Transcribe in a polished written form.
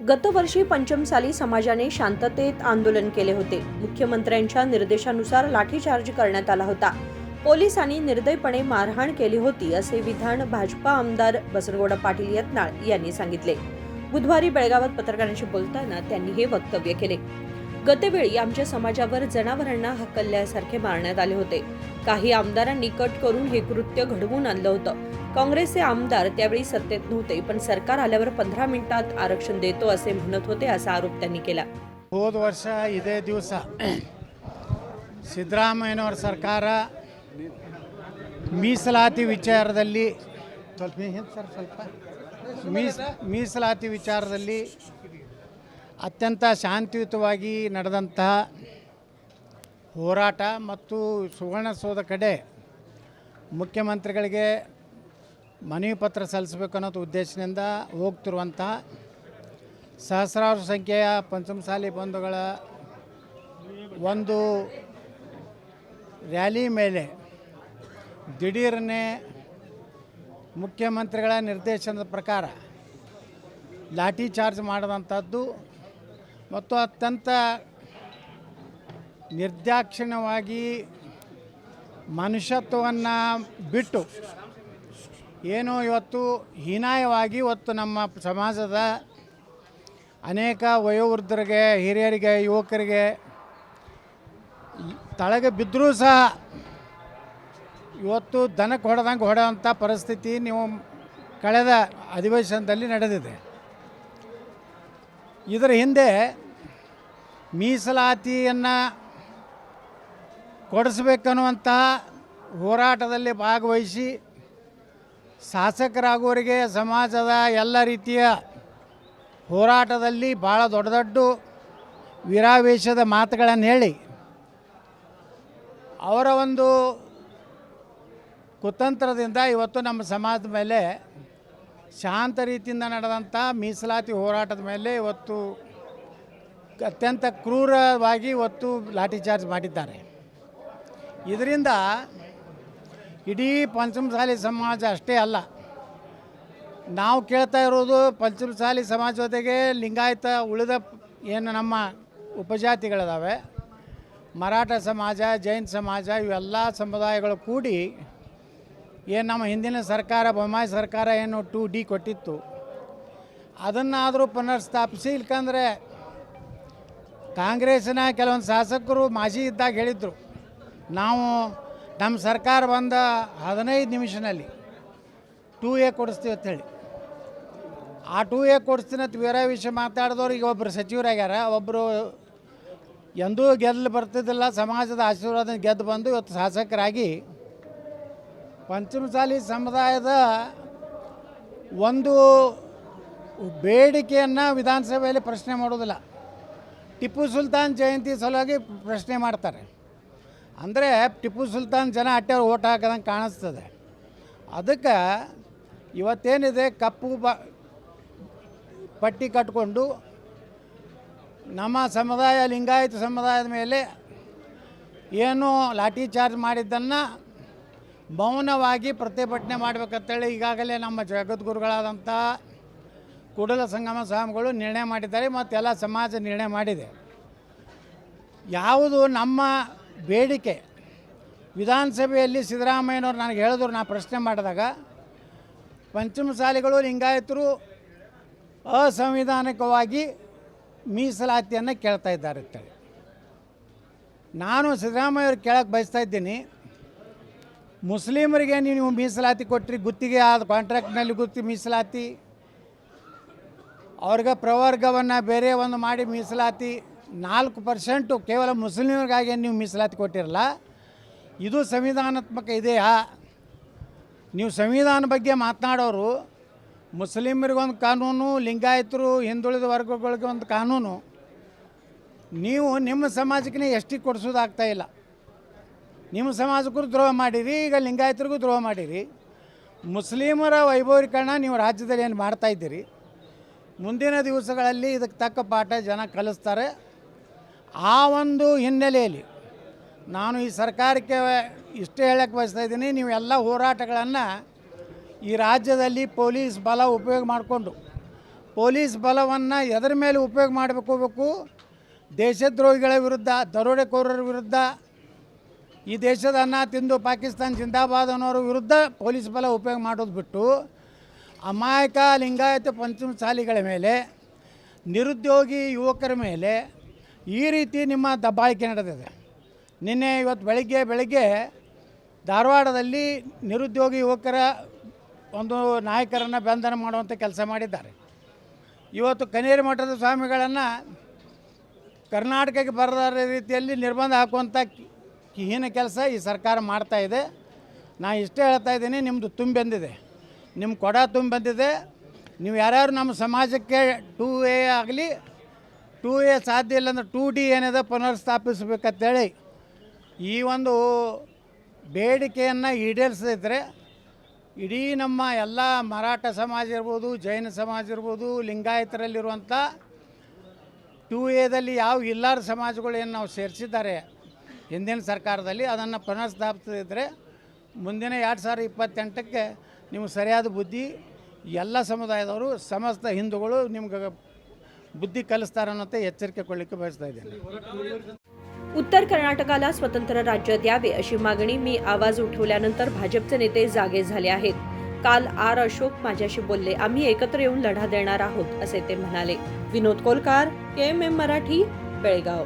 गतवर्षी पंचमसाली समाजाने शांततेत आंदोलन केले होते. मुख्यमंत्र्यांच्या निर्देशानुसार लाठीचार्ज करण्यात आला होता. पोलिसांनी निर्दयपणे मारहाण केली होती असे विधान भाजपा आमदार बसनगौडा पाटील यत्नाळ यांनी सांगितले. बुधवारी बेळगावात पत्रकारांशी बोलताना त्यांनी हे वक्तव्य केले. गतवेळी आमच्या समाजावर जनावरांना हकलल्यासारखे मारण्यात आले होते. काही आमदारांनी कट करून हे कृत्य घडवून आणलं होतं. काँग्रेसचे आमदार त्यावेळी सत्तेत नव्हते, पण सरकार आल्यावर 15 मिनिटात आरक्षण देतो असे म्हणत होते असा आरोप त्यांनी केला. ಹೋದ ವರ್ಷ ಇದೇ ದಿವಸ ಸಿದ್ದರಾಮಯ್ಯನವರ ಸರ್ಕಾರ ಮೀಸಲಾತಿ ವಿಚಾರದಲ್ಲಿ ಮೀಸಲಾತಿ ವಿಚಾರದಲ್ಲಿ ಅತ್ಯಂತ ಶಾಂತಿಯುತವಾಗಿ ನಡೆದಂತಹ ಹೋರಾಟ ಮತ್ತು ಸುವರ್ಣಸೌಧ ಕಡೆ ಮುಖ್ಯಮಂತ್ರಿಗಳಿಗೆ ಮನವಿ ಪತ್ರ ಸಲ್ಲಿಸಬೇಕು ಅನ್ನೋ ಉದ್ದೇಶದಿಂದ ಹೋಗ್ತಿರುವಂತಹ ಸಹಸ್ರಾರು ಸಂಖ್ಯೆಯ ಪಂಚಮಸಾಲಿ ಬಂಧುಗಳ ಒಂದು ರ್ಯಾಲಿ ಮೇಲೆ ದಿಢೀರನೆ ಮುಖ್ಯಮಂತ್ರಿಗಳ ನಿರ್ದೇಶನದ ಪ್ರಕಾರ ಲಾಠಿ ಚಾರ್ಜ್ ಮಾಡಿದಂಥದ್ದು ಮತ್ತು ಅತ್ಯಂತ ನಿರ್ದಾಕ್ಷಿಣ್ಯವಾಗಿ ಮನುಷ್ಯತ್ವವನ್ನು ಬಿಟ್ಟು ಏನು ಇವತ್ತು ಹೀನಾಯವಾಗಿ ಇವತ್ತು ನಮ್ಮ ಸಮಾಜದ ಅನೇಕ ವಯೋವೃದ್ಧರಿಗೆ, ಹಿರಿಯರಿಗೆ, ಯುವಕರಿಗೆ ತಳಗೆ ಬಿದ್ದರೂ ಸಹ ಇವತ್ತು ದನಕ್ಕೆ ಹೊಡೆದಂಥ ಪರಿಸ್ಥಿತಿ ನೀವು ಕಳೆದ ಅಧಿವೇಶನದಲ್ಲಿ ನಡೆದಿದೆ. ಇದರ ಹಿಂದೆ ಮೀಸಲಾತಿಯನ್ನು ಕೊಡಿಸಬೇಕನ್ನುವಂತಹ ಹೋರಾಟದಲ್ಲಿ ಭಾಗವಹಿಸಿ ಶಾಸಕರಾಗುವವರಿಗೆ ಸಮಾಜದ ಎಲ್ಲ ರೀತಿಯ ಹೋರಾಟದಲ್ಲಿ ಭಾಳ ದೊಡ್ಡ ದೊಡ್ಡ ವೀರಾವೇಶದ ಮಾತುಗಳನ್ನು ಹೇಳಿ ಅವರ ಒಂದು ಕುತಂತ್ರದಿಂದ ಇವತ್ತು ನಮ್ಮ ಸಮಾಜದ ಮೇಲೆ ಶಾಂತ ರೀತಿಯಿಂದ ನಡೆದಂಥ ಮೀಸಲಾತಿ ಹೋರಾಟದ ಮೇಲೆ ಇವತ್ತು ಅತ್ಯಂತ ಕ್ರೂರವಾಗಿ ಇವತ್ತು ಲಾಠಿ ಚಾರ್ಜ್ ಮಾಡಿದ್ದಾರೆ. ಇದರಿಂದ ಇಡೀ ಪಂಚಮಸಾಲಿ ಸಮಾಜ ಅಷ್ಟೇ ಅಲ್ಲ, ನಾವು ಕೇಳ್ತಾ ಇರೋದು ಪಂಚಮಸಾಲಿ ಸಮಾಜ ಜೊತೆಗೆ ಲಿಂಗಾಯತ ಉಳಿದ ಏನು ನಮ್ಮ ಉಪಜಾತಿಗಳಿದಾವೆ, ಮರಾಠ ಸಮಾಜ, ಜೈನ ಸಮಾಜ, ಇವೆಲ್ಲ ಸಮುದಾಯಗಳು ಕೂಡಿ ಏನು ನಮ್ಮ ಹಿಂದಿನ ಸರ್ಕಾರ ಬೊಮ್ಮಾಯಿ ಸರ್ಕಾರ ಏನು 2D ಕೊಟ್ಟಿತ್ತು ಅದನ್ನಾದರೂ ಪುನರ್ಸ್ಥಾಪಿಸಿ. ಇಲ್ಕಂದರೆ ಕಾಂಗ್ರೆಸ್ಸಿನ ಕೆಲವೊಂದು ಶಾಸಕರು ಮಾಜಿ ಇದ್ದಾಗ ಹೇಳಿದರು, ನಾವು ನಮ್ಮ ಸರ್ಕಾರ ಬಂದ 15 ನಿಮಿಷದಲ್ಲಿ 2A ಕೊಡಿಸ್ತೀವಿ ಅಂತೇಳಿ. ಆ 2A ಕೊಡಿಸ್ತೀನಿ ಅಂತ ಬೇರೆ ವಿಷಯ ಮಾತಾಡಿದವ್ರು ಈಗ ಒಬ್ಬರು ಸಚಿವರಾಗ್ಯಾರ, ಒಬ್ಬರು ಎಂದೂ ಗೆದ್ದು ಬರ್ತಿದ್ದಿಲ್ಲ, ಸಮಾಜದ ಆಶೀರ್ವಾದ ಗೆದ್ದು ಬಂದು ಇವತ್ತು ಶಾಸಕರಾಗಿ ಪಂಚಮಸಾಲಿ ಸಮುದಾಯದ ಒಂದು ಬೇಡಿಕೆಯನ್ನು ವಿಧಾನಸಭೆಯಲ್ಲಿ ಪ್ರಶ್ನೆ ಮಾಡೋದಿಲ್ಲ. ಟಿಪ್ಪು ಸುಲ್ತಾನ್ ಜಯಂತಿ ಸಲುವಾಗಿ ಪ್ರಶ್ನೆ ಮಾಡ್ತಾರೆ. ಅಂದರೆ ಟಿಪ್ಪು ಸುಲ್ತಾನ್ ಜನ ಅಟ್ಟೆ ಓಟ್ ಹಾಕೋದಂಗೆ ಕಾಣಿಸ್ತದೆ. ಅದಕ್ಕೆ ಇವತ್ತೇನಿದೆ ಕಪ್ಪು ಪಟ್ಟಿ ಕಟ್ಕೊಂಡು ನಮ್ಮ ಸಮುದಾಯ ಲಿಂಗಾಯತ ಸಮುದಾಯದ ಮೇಲೆ ಏನು ಲಾಠಿ ಚಾರ್ಜ್ ಮಾಡಿದ್ದನ್ನು ಮೌನವಾಗಿ ಪ್ರತಿಭಟನೆ ಮಾಡಬೇಕಂತೇಳಿ ಈಗಾಗಲೇ ನಮ್ಮ ಜಗದ್ಗುರುಗಳಾದಂಥ ಕೂಡಲ ಸಂಗಮ ಸ್ವಾಮಿಗಳು ನಿರ್ಣಯ ಮಾಡಿದ್ದಾರೆ ಮತ್ತು ಎಲ್ಲ ಸಮಾಜ ನಿರ್ಣಯ ಮಾಡಿದೆ. ಯಾವುದು ನಮ್ಮ ಬೇಡಿಕೆ ವಿಧಾನಸಭೆಯಲ್ಲಿ ಸಿದ್ದರಾಮಯ್ಯನವ್ರು ನನಗೆ ಹೇಳಿದ್ರು, ನಾನು ಪ್ರಶ್ನೆ ಮಾಡಿದಾಗ ಪಂಚಮಸಾಲಿಗಳು ಲಿಂಗಾಯತರು ಅಸಂವಿಧಾನಿಕವಾಗಿ ಮೀಸಲಾತಿಯನ್ನು ಕೇಳ್ತಾ ಇದ್ದಾರೆ ಅಂತೇಳಿ. ನಾನು ಸಿದ್ದರಾಮಯ್ಯವ್ರು ಕೇಳಕ್ಕೆ ಬಯಸ್ತಾ ಇದ್ದೀನಿ, ಮುಸ್ಲಿಮರಿಗೆ ನೀವು ಮೀಸಲಾತಿ ಕೊಟ್ಟರೆ, ಗುತ್ತಿಗೆ ಆದ ಕಾಂಟ್ರಾಕ್ಟ್ನಲ್ಲಿ ಮೀಸಲಾತಿ, ಅವ್ರಿಗೆ ಪ್ರವರ್ಗವನ್ನು ಬೇರೆ ಒಂದು ಮಾಡಿ ಮೀಸಲಾತಿ 4% ಕೇವಲ ಮುಸ್ಲಿಮರಿಗಾಗಿ ನೀವು ಮೀಸಲಾತಿ ಕೊಟ್ಟಿರಲ್ಲ. ಇದು ಸಂವಿಧಾನಾತ್ಮಕ ಇದೆಯಾ? ನೀವು ಸಂವಿಧಾನ ಬಗ್ಗೆ ಮಾತನಾಡೋರು ಮುಸ್ಲಿಮರಿಗೊಂದು ಕಾನೂನು, ಲಿಂಗಾಯತರು ಹಿಂದುಳಿದ ವರ್ಗಗಳಿಗೆ ಒಂದು ಕಾನೂನು, ನೀವು ನಿಮ್ಮ ಸಮಾಜಕ್ಕೆ ಎಷ್ಟಿಗೆ ಕೊಡಿಸೋದಾಗ್ತಾಯಿಲ್ಲ. ನಿಮ್ಮ ಸಮಾಜಕ್ಕೂ ದ್ರೋಹ ಮಾಡಿರಿ, ಈಗ ಲಿಂಗಾಯತರಿಗೂ ದ್ರೋಹ ಮಾಡಿರಿ. ಮುಸ್ಲಿಮರ ವೈಭವೀಕರಣ ನೀವು ರಾಜ್ಯದಲ್ಲಿ ಏನು ಮಾಡ್ತಾಯಿದ್ದೀರಿ. ಮುಂದಿನ ದಿವಸಗಳಲ್ಲಿ ಇದಕ್ಕೆ ತಕ್ಕ ಪಾಠ ಜನ ಕಲಿಸ್ತಾರೆ. ಆ ಒಂದು ಹಿನ್ನೆಲೆಯಲ್ಲಿ ನಾನು ಈ ಸರ್ಕಾರಕ್ಕೆ ಇಷ್ಟೇ ಹೇಳಕ್ಕೆ ಬಯಸ್ತಾ ಇದ್ದೀನಿ, ನೀವು ಎಲ್ಲ ಹೋರಾಟಗಳನ್ನು ಈ ರಾಜ್ಯದಲ್ಲಿ ಪೊಲೀಸ್ ಬಲ ಉಪಯೋಗ ಮಾಡಿಕೊಂಡು ಪೊಲೀಸ್ ಬಲವನ್ನು ಎದರ ಮೇಲೆ ಉಪಯೋಗ ಮಾಡಬೇಕು, ದೇಶದ್ರೋಹಿಗಳ ವಿರುದ್ಧ, ದರೋಡೆಕೋರರ ವಿರುದ್ಧ, ಈ ದೇಶದ ಅನ್ನ ತಿಂದು ಪಾಕಿಸ್ತಾನ ಜಿಂದಾಬಾದ್ ಅನ್ನೋರ ವಿರುದ್ಧ ಪೊಲೀಸ್ ಬಲ ಉಪಯೋಗ ಮಾಡೋದು ಬಿಟ್ಟು ಅಮಾಯಕ ಲಿಂಗಾಯತ ಪಂಚಮಸಾಲಿಗಳ ಮೇಲೆ, ನಿರುದ್ಯೋಗಿ ಯುವಕರ ಮೇಲೆ ಈ ರೀತಿ ನಿಮ್ಮ ದಬ್ಬಾಳಿಕೆ ನಡೆದಿದೆ. ನಿನ್ನೆ ಇವತ್ತು ಬೆಳಗ್ಗೆ ಧಾರವಾಡದಲ್ಲಿ ನಿರುದ್ಯೋಗಿ ಯುವಕರ ಒಂದು ನಾಯಕರನ್ನು ಬಂಧನ ಮಾಡುವಂಥ ಕೆಲಸ ಮಾಡಿದ್ದಾರೆ. ಇವತ್ತು ಕನೇರಿ ಮಠದ ಸ್ವಾಮಿಗಳನ್ನು ಕರ್ನಾಟಕಕ್ಕೆ ಬರದ ರೀತಿಯಲ್ಲಿ ನಿರ್ಬಂಧ ಹಾಕುವಂಥ ಹೀನ ಕೆಲಸ ಈ ಸರ್ಕಾರ ಮಾಡ್ತಾಯಿದೆ. ನಾನು ಇಷ್ಟೇ ಹೇಳ್ತಾ ಇದ್ದೀನಿ, ನಿಮ್ಮದು ತುಂಬಿ ಬಂದಿದೆ, ನಿಮ್ಮ ಕೊಡ ತುಂಬಿ ಬಂದಿದೆ. ನೀವು ಯಾರ್ಯಾರು ನಮ್ಮ ಸಮಾಜಕ್ಕೆ 2A ಆಗಲಿ, 2A ಸಾಧ್ಯ ಇಲ್ಲ ಅಂದರೆ 2D ಏನಿದೆ ಪುನರ್ಸ್ಥಾಪಿಸಬೇಕಂತೇಳಿ ಈ ಒಂದು ಬೇಡಿಕೆಯನ್ನು ಈಡೇರಿಸಿದ್ರೆ ಇಡೀ ನಮ್ಮ ಎಲ್ಲ ಮರಾಠ ಸಮಾಜ ಇರ್ಬೋದು, ಜೈನ ಸಮಾಜ ಇರ್ಬೋದು, ಲಿಂಗಾಯತರಲ್ಲಿರುವಂಥ 2Aದಲ್ಲಿ ಯಾವ ಇಲ್ಲಾರ ಸಮಾಜಗಳು ಏನು ನಾವು ಸೇರಿಸಿದ್ದಾರೆ ಹಿಂದಿನ ಸರ್ಕಾರದಲ್ಲಿ, ಅದನ್ನು ಪುನರ್ಸ್ಥಾಪಿಸಿದ್ರೆ ಮುಂದಿನ 2028ಕ್ಕೆ ನಿಮ್ಗೆ ಸರಿಯಾದ ಬುದ್ಧಿ ಎಲ್ಲ ಸಮುದಾಯದವರು, ಸಮಸ್ತ ಹಿಂದೂಗಳು ನಿಮ್ಗೆ बुद्धी कलिस्तार ಅನ್ನೋಂತೆ ಎಚ್ಚರಿಕೆ ಕೊಡಲಿಕ್ಕೆ ಬಯಸ್ತಾ ಇದ್ದೇನೆ. उत्तर कर्नाटकाला स्वतंत्र राज्य द्यावे अशी मागणी मी आवाज उठवल्यानंतर भाजपचे नेते जागे झाले आहेत. काल आर अशोक माझ्याशी बोलले, आम्ही एकत्र येऊन लढा देणार आहोत असे ते म्हणाले. विनोद कोलकार, KMM मराठी, बेळगाव.